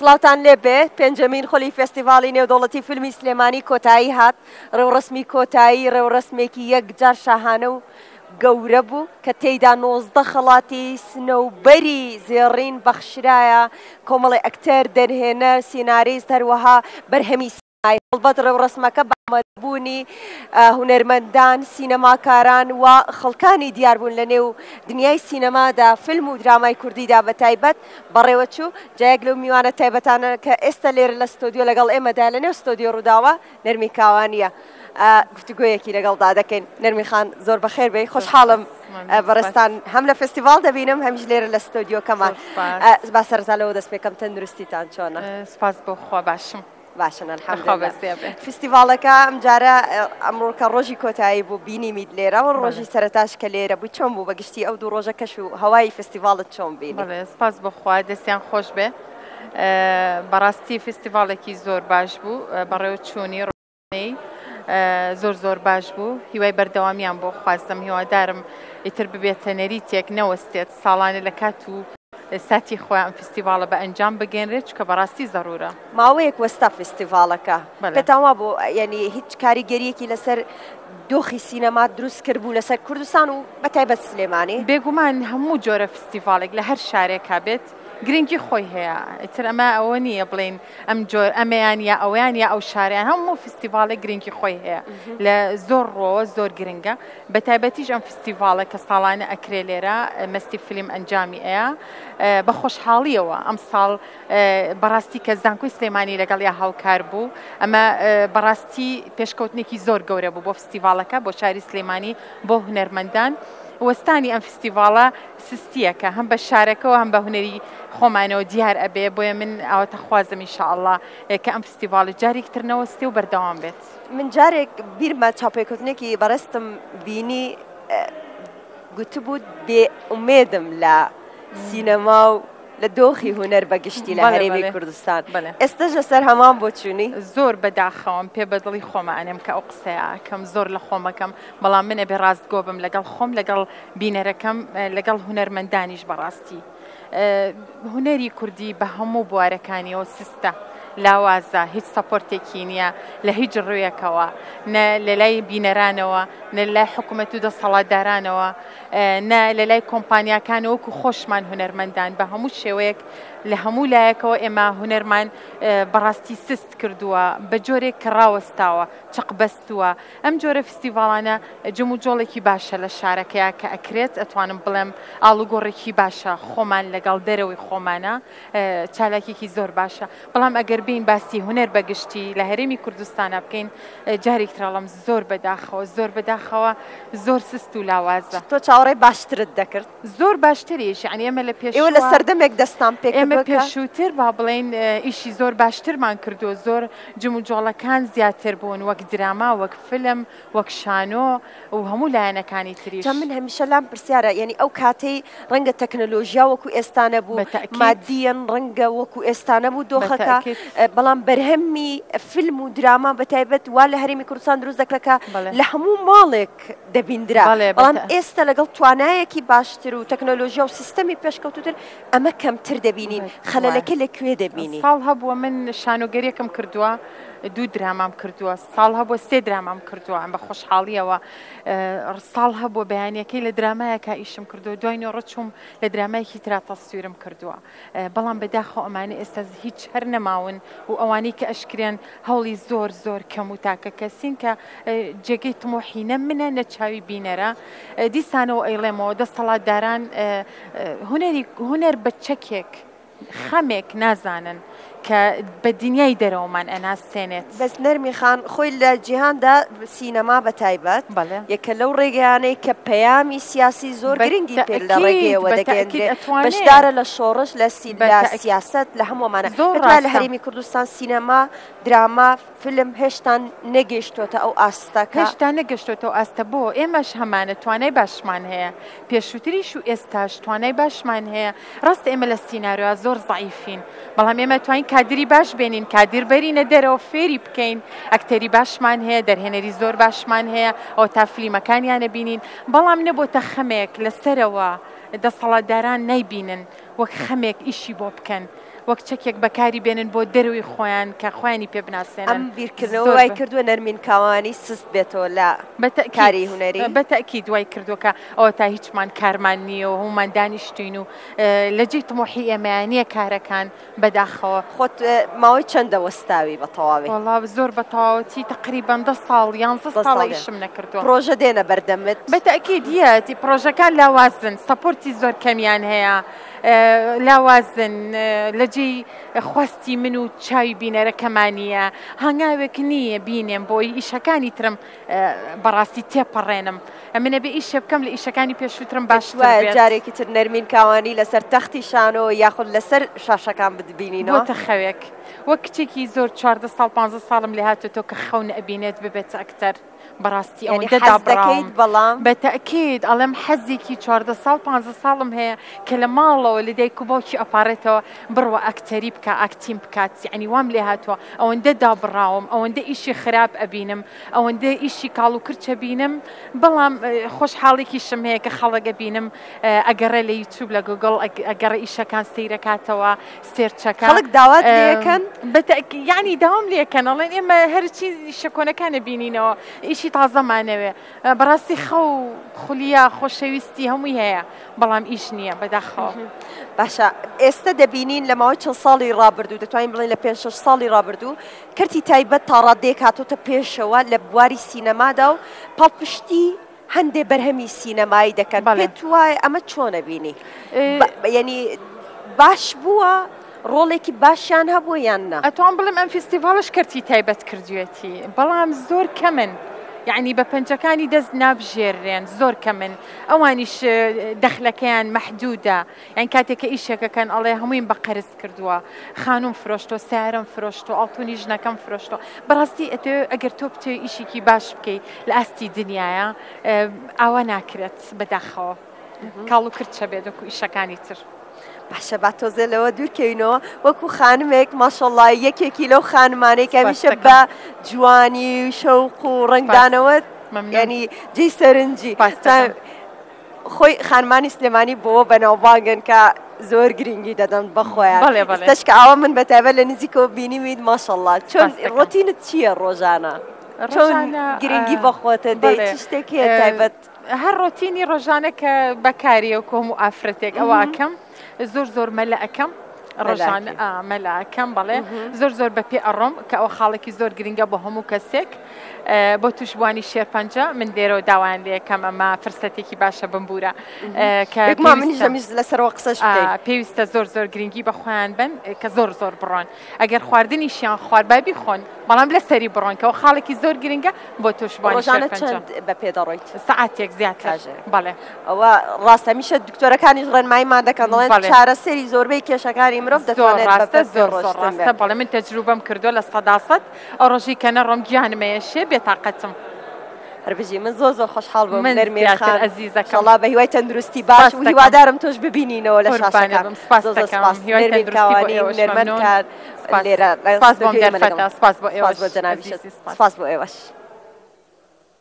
سڵاوتان لێبێ پێنجەمین خۆلی فێستیڤاڵی نێودەوڵەتی فیلمی سلێمانی کۆتایی هات ڕێوڕسمی کۆتایی ڕێوڕسمێکی یەکجار شاهانە و گەورە بوو کە تێیدا 19 خەڵاتی سنەوبەری زێڕین بەخشرایە کۆمەڵی ئەکتەر دەرهێنەر سیناریست هەروەها بەرهەمی هەڵبەت ڕێوڕسمەکە بەمەدبوونی هونەرمەندان سینەماکاران و خەڵکانی دیار بوون لە نێو دنیای سینەمادا فیلم و درامای کوردیدا بە تایبەت بەڕێوەچوو جایەک لەو میوانە تایبەتانە کە ئێستا لێرە لە ستۆدیۆ لەگەڵ ئێمەدا لە نێو ستۆدیۆ ڕووداوە نەرمی کاوانیە گفتوگۆیەکی لەگەڵ دادەکەین نەرمی خان زۆر بەخێر بێ خۆشحاڵم بەڕێستان هەم لە فستیڤاڵ دەبینم هەمیش لێرە لە ستۆدیۆکەمان با سەرەتا لەوە دەست پێکەم تەندروستیتان چۆنە سپاس بۆ خوا باشم باشن الحەمدولێ فستیڤاڵەکە ئەم جارە ئەمڕۆکە ڕۆژی کۆتایی بوو بینیمیت لێرە و ڕۆژی سەرەتاش کە لێرە بوو چۆن بوو بەگشتی ئەو دوو ڕۆژە کەش و هەوای فستیڤاڵت چۆن بینی سپاس بۆ خوا دەستیان خۆش بێ بەڕاستی فستیڤاڵێکی زۆر باش بوو بەڕێوەچوونی ڕۆژانەی زۆر باش بوو هیوای بەردەوامیان بۆ خوازدەم هیوادارم ئیتر ببێتە نەریتێک نەوەستێت ساڵانە لە کات و ساتی خۆیان ئەم فستیڤاڵە بە ئەنجام بگەێنرێت چکە بەڕاستی زەڕورە ماوەیەک وەستا فستیڤاڵەکە پێتاوا بۆ یعنی هیچ کاریگەریەکی لەسەر دۆخی سینەما دروست کرد بوو لەسەر کوردستان و بەتایبەت سلێمانی بێگومان هەموو جۆرە فستیڤاڵێک لە هەر شارێکا بێت گرنگی خۆی هەیە ئیتر ئەمە ئەوە نییە بڵێن ئەم جۆر ئەمەیان یا ئەویان یا ئەو شاریان هەموو فستیڤاڵێک گرنگی خۆی هەیە لە زۆر ڕۆ زۆر گرنگە بە تایبەتیش ئەم فستیڤاڵە کە ساڵانە ئەکرێ لێرە مەستی فیلم ئەنجامی ئەیە بە خۆشحاڵیەوە ئەم ساڵ بەڕاستی کە زانکۆی سلێمانی لەگەڵ یا هاوکار بوو ئەمە بەڕاستی پێشکەوتنێکی زۆر گەورە بوو بۆ فستیڤاڵەکە بۆ شاری سلێمانی بۆ هونەرمەندان وەستانی ئەم فستیڤاڵە سستیەکە هەم بە شارەکەەوە هەم بە هونەری خۆمانەوە دیار ئەبێ بۆیە من ئەوەتە خوازم ئینشاءالله کە ئەم فستیڤاڵە جارێکتر نەوەستی و بەردەوام بێت من جارێک بیرمە چاپێکوتنێکی بەڕستم بینی گوتبوو بێ ئومێدم لە سینەما و لە دۆخی هونەر بەگشتی لە هەرێمی کوردستان ئێستاش لەسەر هەمان بۆ چوونی زۆر بەداخەوەم پێ بەدڵی خۆمانم کە ئەو قسەیە کەم زۆر لە خۆمەکەم بەڵام منە بێ ڕاستگۆ بم لەگەڵ خۆم لەگەڵ بینەرەکەم لەگەڵ هونەرمەندانیش بەڕاستی هونەری کوردی بە هەموو بوارەکانیەوە سستە لاوازە هیچ سەپۆرتێکی نییە لە هیچ ڕوویەکەوە نە لە لای بینەرانەوە نە لای حکوومەت و دەسەڵاتدارانەوە نە لە لای کۆمپانیاکان وەکو خۆشمان هونەرمەندان بە هەموو شێوەیەک لە هەموو لایەکەوە ئێمە هونەرمان بەڕاستی سست کردووە بە جۆرێک کە ڕاوەستاوە چقبەستووە ئەم جۆرە فستیڤاڵانە جم و جۆڵێکی باشە لە شارەکەیە کە ئەکرێت ئەتوانم بڵێم ئاڵوگۆڕێکی باشە خۆمان لەگەڵ دەرەوەی خۆمانە چالاکێکی زۆر باشە بەڵام ئەگەر بین باسی هونەر بەگشتی لە هەرێمی کوردستانە بکەین جارێکتراڵم زۆر بەداخەوە زۆر سست و لاوازە تۆ چاوەڕێی باشترت دەکرد زۆر باشتریش یعنی ئێمە لە پێش ئێوە لە سەردەمێک دەستان پێ ئێمە پێشووتر با بڵێن ئیشی زۆر باشترمان کردو زۆر جم و جۆڵەکان زیاتر بوون وەک دراما وەک فیلم وەک شانۆ و هەموو لایەنەکانی تریش من هەمیشە لام پرسیارە یعنی ئەو کاتەی ڕەنگە تەکنەلۆژیا وەکو ئێستانە بوو مادیەن ڕەنگە وەکو ئێستانە بوو دۆخەکە بەڵام بەرهەمی فیلم و دراما بەتایبەت وا لە هەرێمی کوردستان دروست دەکرێتکە لە هەموو ماڵێک دەبیندرا بەڵام ئێستا لەگەڵ توانایەکی باشتر و تەکنەلۆژیا و سیستەمی پێشکەوتوتر ئەمە کەمتر دەبینین خەلەلەکە لەکوێ دەبینی ساڵ هەبووە من شانۆگەریەکەم کردووە 2 درامام کردووە ساڵ هەبووە 3 درامام کردووە ئەم بە خۆشحاڵیەوە ساڵ هەبووە بەیانیەکەی لە درامایەکە ئیشم کردو دوای نۆڕە چوم لە درامایەکی ترا تەسویرم کردووە بەڵام بەداخەوە ئەمانە ئێستا هیچ هەر نەماون و ئەوانەی کە ئەشکرێن هەوڵی زۆر کەم و تاکە کەسین کە جێگەی تمۆحینە منە نەچاوی بینەرە دیسانەوە ئەیڵێمەوە دەسەڵاتداران هونەر بە چەکێک خەمێک نازانن کە بە دنیای دەرەوەمان ئەناسێنێت بەس نەرمی خان خۆی لە جیهاندا سینەما بە تایبەت یەکە لەو ڕێگەیانەی کە پەیامی سیاسی زۆر گرنگی پێ لە ڕێگەیەوە دەگەێنرێت بەشدارە لە شۆڕش لە سیاست لە هەموومانە لە هەرێمی کوردستان سینەما دراما فیلم هێشتا نەگەیشتۆتە ئەو ئاستەکە هێشتا نەگەشتۆتەوە ئاستە بۆ ئێمەش هەمانە توانای باشمان هەیە پێشووتریش و ئێستاش توانای باشمان هەیە ڕاست ئێمە لە سیناریۆ زۆر ضعیفین بەڵام ئێمە توانین کادری باش بێنین کادر بەرینە دەرەوە فێری بکەین ئەکتەری باشمان هەیە دەرهێنەری زۆر باشمان هەیە ئەو تا فلیمەکانیانە بینین بەڵام نەبۆتە خەمێک لەسەرەوە دەسەڵاتداران نەیبینن وەک خەمێک ئیشی بۆ بکەن وەک چەکێک بەکاری بێنن بۆ دەروی خۆیان کە خۆیانی پێ بناسێنن. ئەم بیرکردنەوە وای کردووە نەرمین کاوانی سست بێتەوە لە کاری هونەری. بەتەکید دوای کردووە کە ئەوە تا هیچمان کارمان نییە و هەمومان دانیشتوین و لە جێی تمۆحی ئێمەیانە کارەکان بەداخەوە. خۆت ماوەی چەندە وەستاوی بە تەواوی؟ وەڵڵا زۆر بە تەواوەتی تقریباً 10 ساڵ 11 ساڵ ئیشم نەکردووە. پرۆژە دێنە بەردەمت؟ بەتەکید یەتی پرۆژەکان لاوازن سەپۆرتی زۆر کەمیان هەیە لاوازن لە جێی خواستی من و چاوی بینەرەکەمانیە هەنگاوێک نییە بینێم بۆی ئیشەکانی ترم بەڕاستی تێپەڕێنم ئەمنە بێ ئیشێ بکەم لە ئیشەکانی پێشووترم باشتر بێت. جارێکی تر نەرمین کاوانی لەسەر تەختی شانەوە یاخود لەسەر شاشەکان بتبینینەوە؟ بۆ تەخەوێک وەک کچێکی زۆر 14 ساڵ 15 ساڵم لێ هاتوۆ کە خەون ئەبینێت ببێت ئەکتەر بەڕاستی ئەوەندە دابڕاوم. بەڵام بەتەکید ئەڵێم حەزێکی 14 ساڵ 15 ساڵم هەیە کە لە ماڵەوە لە دایک و باوکی ئەپارێتەوە بڕوە ئەکتەری بکە ئاکتیم بکات یعنی وام لێ هاتووە ئەوەندە دابڕاوم ئەوەندە ئیشی خراپ ئەبینم ئەوەندە ئیشی کاڵ و کرچە بینم بەڵام خۆشحاڵێکیشم هەیە کە خەڵک ئەبینم ئەگەڕێ لە یوتیوب لە گوگڵ ئەگەڕە ئیشەکان سەیرەکاتەوە سێرچەکە خەڵک داوات لێەکەن یعنی داوام لێکەن ئەڵێن ئێمە هەرچی شەکۆنەکانە بینینەوە ئیشی تازەمانەوێ بەڕاستی خەو خولیا خۆشەویستی هەمووی هەیە بەڵام ئیش نییە بەداخەوە. باشە ئێستا دەبینین لە ماوەی چەند ساڵی ڕابردوو دەتوانین بڵێن لە 5-6 ساڵی ڕابردوو کەرتی تایبەت تا ڕادێک هاتوۆتە پێشەوە لە بواری سینەمادا و پاڵپشتی هەندێک بەرهەمی سینەمایی دەکەن پێت وایە ئەمە چۆنە بینی؟ یعنی باش بووە ڕۆڵێکی باشیان هەبووە یان نا؟ ئەتوان بڵێم ئەم فستیڤاڵش کەرتی تایبەت کردوێتی بەڵام زۆر کەمن یعنی بە پەنجەکانی دەست نابژێرێن زۆر کەمن ئەوانیش دەخلەکەیان مەحدودە یان کاتێککە ئیشێکەکەن ئەڵێ هەمووین بە قەرز کردووە خانوم فرۆشتۆ سیارم فرۆشتۆ ئەڵتونی ژنەکەم فرۆشتۆ بەڕاستی ئەگەر تۆ بتێ ئیشێکی باش بکەیت لە ئاستی دنیاە ئاوا ناکرێت بەداخەوە کاڵ و کرچە بێت وەکو ئیشەکانی تر. باشە با تۆزێ لەوە دوورکەوینەوە وەکو خانمێک ماشەڵڵا یەکێکی لەو خانمانەی کە هەمیشە بە جوانی شەوق و ڕنگدانەوە ینی جێی سەرنجی خۆی خانمانی سلێمانی بۆ بەناوبانگن کە زۆر گرنگی دەدەن بەخۆیان دەشکە ئەوە من بەتایبەت لە نزیکەوە بینیمید ماشەڵڵا چۆن ڕۆتینت چییە ڕۆژانە چۆن گرنگی بەخۆتە دەیت شتێکی تایبەت؟ هەر ڕۆتینی ڕۆژانە کە بەکاریە و کۆم و ئافرەتێک ئەوەکەم زۆر مەلە ئەەکەم ڕۆژان مەلاکەم بەڵێ زۆر بە پێ ئەڕۆم کە ئەو خاڵێکی زۆر گرنگە بۆ هەموو کەسێک بۆ توشبوانی شێرپەنجە من دێرەوە داوایان لێکەم ئەمە فرسەتێکی باشە بمبورە منیش لەسەرەوە قسەش پێویستە زۆر گرنگی بە خۆیان بن کە زۆر بڕۆن ئەگەر خواردنیشیان خواردبابی خۆن بەڵام لەسەری بڕۆن کەەوە خاڵێکی زۆر گرنگە بۆ توشبوانی شێرپەنجە بە پێدەڕۆیت سەعاتێک زیاتر بەڵێ ئەوە ڕاستە میشە دکتۆرەکانیش ڕێنماییمان دەکەن دەڵێن چارەسەری زۆربەی کێشەکانی مرۆڤ دەتوانێت زۆر ڕاستە بەڵێ من تەجروبەم کردووە لە 100% ئەو ڕۆژی کە نەڕۆم گیانمەیەشێ بێتاقەتم. هەربژی من زۆر خۆشحاڵ بووم نەرمین خان عەزیزەکەم ئینشاءالله بە هیوای تەندروستی باش و هیوادارم تۆش ببینینەوە لە شاشەکان. سپاس دەکەم هیوای تەندروستی بۆ ئێوەش مەمنون. لێرە سپاس بۆ ئێوەش سپاس بۆ جەنابیش سپاس بۆ ئێوەش.